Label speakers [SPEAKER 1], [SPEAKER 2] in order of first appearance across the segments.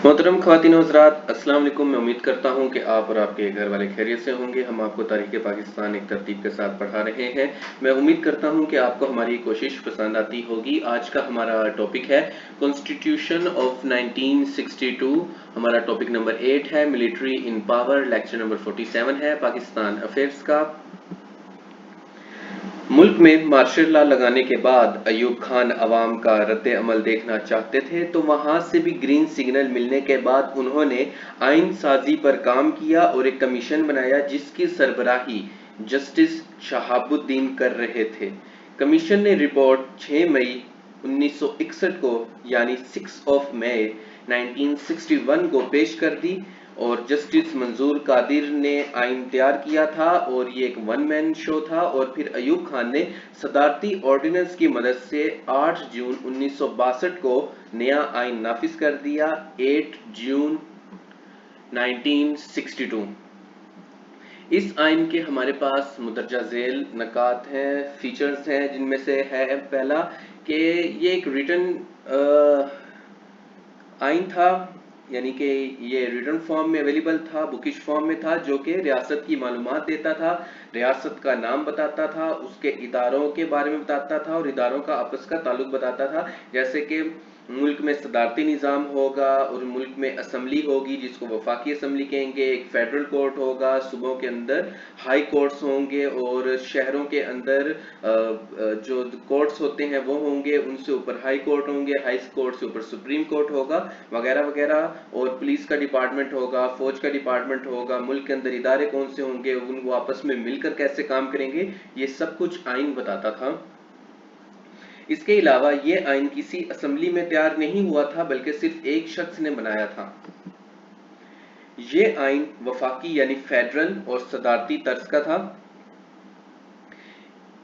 [SPEAKER 1] मोहतरम ख्वातीन और हज़रात, अस्सलाम वालेकुम। मैं उम्मीद करता हूँ कि आप और आपके घर वाले खैरियत से होंगे। हम आपको तारीख़ पाकिस्तान एक तरतीब के साथ पढ़ा रहे हैं। मैं उम्मीद करता हूँ कि आपको हमारी कोशिश पसंद आती होगी। आज का हमारा टॉपिक है कॉन्स्टिट्यूशन ऑफ 1962। हमारा टॉपिक नंबर 8 है, मिलिट्री इन पावर। लेक्चर नंबर 47 है, पाकिस्तान अफेयर्स का। मुल्क में मार्शल लॉ लगाने के बाद अयूब खान अवाम का रद्द अमल देखना चाहते थे, तो वहां से भी ग्रीन सिग्नल मिलने के बाद उन्होंने आइन साजी पर काम किया और एक कमीशन बनाया जिसकी सरबराही जस्टिस शहाबुद्दीन कर रहे थे। कमीशन ने रिपोर्ट 6 मई 1961 को यानी 6 ऑफ मई 1961 को पेश कर दी और जस्टिस मंजूर कादिर ने आइन तैयार किया था और ये एक वन मैन शो था। और फिर अयूब खान ने सदारती ऑर्डिनेंस की मदद से 8 जून 1962 को नया आइन नाफिज कर दिया। 8 जून 1962। इस आइन के हमारे पास मुदर्जा झेल नकात हैं, फीचर्स हैं, जिनमें से है पहला कि ये एक रिटन आइन था, यानी कि ये रिटन फॉर्म में अवेलेबल था, बुकिश फॉर्म में था, जो कि रियासत की मालूमात देता था, रियासत का नाम बताता था, उसके इदारों के बारे में बताता था और इदारों का आपस का ताल्लुक बताता था। जैसे कि मुल्क में सदारती निज़ाम होगा और मुल्क में असम्बली होगी जिसको वफाकी असम्बली कहेंगे, एक फेडरल कोर्ट होगा, सूबों के अंदर हाई कोर्ट्स होंगे और शहरों के अंदर जो कोर्ट्स होते हैं वो होंगे, उनसे ऊपर हाई कोर्ट होंगे, हाई कोर्ट से ऊपर सुप्रीम कोर्ट होगा, वगैरह वगैरह। और पुलिस का डिपार्टमेंट होगा, फौज का डिपार्टमेंट होगा, मुल्क के अंदर इदारे कौन से होंगे, वो आपस में मिलकर कैसे काम करेंगे, ये सब कुछ आइन बताता था। इसके अलावा ये आइन किसी असेंबली में तैयार नहीं हुआ था बल्कि सिर्फ एक शख्स ने बनाया था। ये आइन वफाकी यानी फेडरल और सदारती तर्ज का था।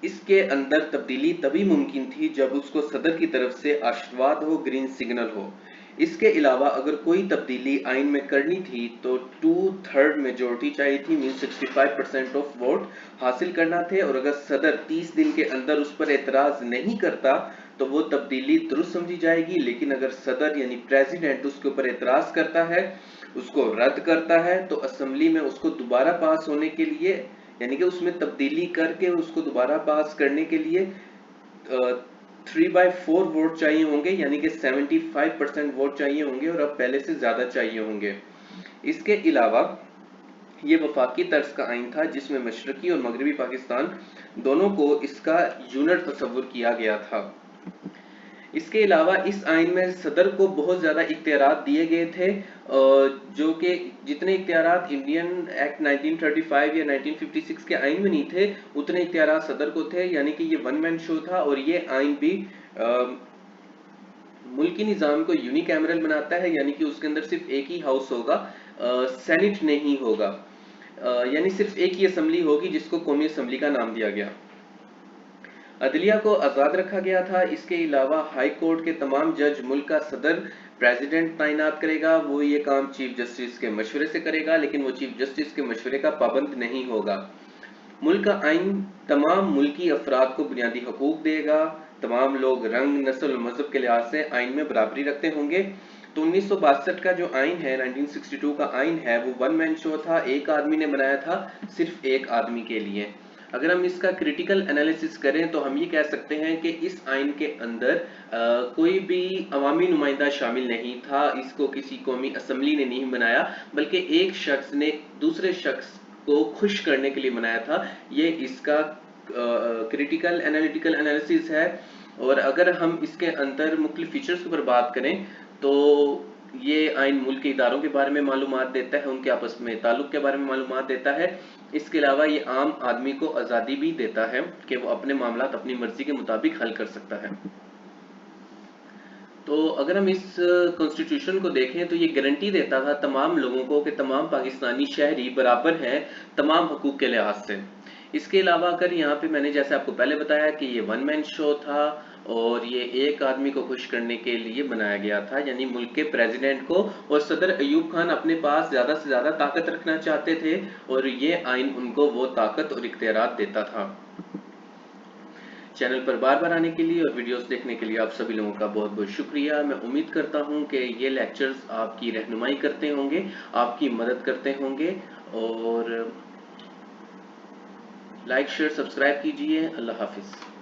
[SPEAKER 1] इसके अंदर तब्दीली तभी मुमकिन थी जब उसको सदर की तरफ से आशीर्वाद हो, ग्रीन सिग्नल हो। इसके अलावा अगर कोई तब्दीली आइन में करनी थी तो 2/3 मेजोरिटी चाहिए थी, मीन 65% ऑफ वोट हासिल करना थे। और अगर सदर 30 दिन के अंदर उस पर एतराज नहीं करता तो वो तब्दीली दुरुस्त समझी जाएगी। लेकिन अगर सदर यानी प्रेसिडेंट उसके ऊपर एतराज करता है, उसको रद्द करता है, तो असेंबली में उसको दोबारा पास होने के लिए, यानी कि उसमें तब्दीली करके उसको दोबारा पास करने के लिए 3/4 वोट चाहिए होंगे, यानी कि 75% वोट चाहिए होंगे और अब पहले से ज्यादा चाहिए होंगे। इसके अलावा ये वफाकी तर्ज का आइन था जिसमें मशरकी और मगरबी पाकिस्तान दोनों को इसका यूनिट तस्वुर किया गया था। इसके अलावा इस आइन में सदर को बहुत ज्यादा इख्तियारात दिए गए थे, जो कि जितने इख्तियारात इंडियन एक्ट 1935 या 1956 के आइन में नहीं थे, उतने इख्तियारात सदर को थे। यानी कि ये वन मैन शो था और ये आइन भी मुल्की निज़ाम को यूनिकैमरल बनाता है, यानी कि उसके अंदर सिर्फ एक ही हाउस होगा, सेनेट नहीं होगा, यानी सिर्फ एक ही असेंबली होगी जिसको कौमी असेंबली का नाम दिया गया। अदलिया को आज़ाद रखा गया था। इसके अलावा हाई कोर्ट के तमाम जज मुल्क का सदर प्रेसिडेंट तैनात करेगा, वो ये काम चीफ जस्टिस के मशवरे से करेगा, लेकिन वो चीफ जस्टिस के मशवरे का पाबंद नहीं होगा। मुल्क का आइन तमाम मुल्की अफराद को बुनियादी हकूक देगा। तमाम लोग रंग, नस्ल और मजहब के लिहाज से आइन में बराबरी रखते होंगे। तो 1962 का जो आइन है, 1962 का आइन है, वो वन मैन शो था, एक आदमी ने बनाया था, सिर्फ एक आदमी के लिए। अगर हम इसका क्रिटिकल एनालिसिस करें तो हम ये कह सकते हैं कि इस आइन के अंदर कोई भी अवामी नुमाइंदा शामिल नहीं था, इसको किसी कौमी असेंबली ने नहीं बनाया, बल्कि एक शख्स ने दूसरे शख्स को खुश करने के लिए बनाया था। ये इसका क्रिटिकल एनालिटिकल एनालिसिस है। और अगर हम इसके अंदर मुख्तलिफ फीचर्स के ऊपर बात करें तो ये आइन मुल्क के इदारों के बारे में मालूमात देता है, उनके आपस में ताल्लुक के बारे में मालूमात देता है। इसके अलावा ये आम आदमी को आज़ादी भी देता है कि वो अपने मामलात अपनी मर्जी के मुताबिक हल कर सकता है। तो अगर हम इस कॉन्स्टिट्यूशन को देखें तो ये गारंटी देता था तमाम लोगों को कि तमाम पाकिस्तानी शहरी बराबर हैं तमाम हकूक के लिहाज से। इसके अलावा अगर यहाँ पे मैंने जैसे आपको पहले बताया कि ये वन मैन शो था और ये एक आदमी को खुश करने के लिए बनाया गया था, यानी मुल्क के प्रेसिडेंट को। और सदर अयूब खान अपने पास ज्यादा से ज्यादा ताकत रखना चाहते थे और ये आइन उनको वो ताकत और इख्तियारात देता था। चैनल पर बार बार आने के लिए और वीडियोस देखने के लिए आप सभी लोगों का बहुत बहुत शुक्रिया। मैं उम्मीद करता हूं कि ये लेक्चर्स आपकी रहनुमाई करते होंगे, आपकी मदद करते होंगे। और लाइक शेयर सब्सक्राइब कीजिए। अल्लाह हाफिज़।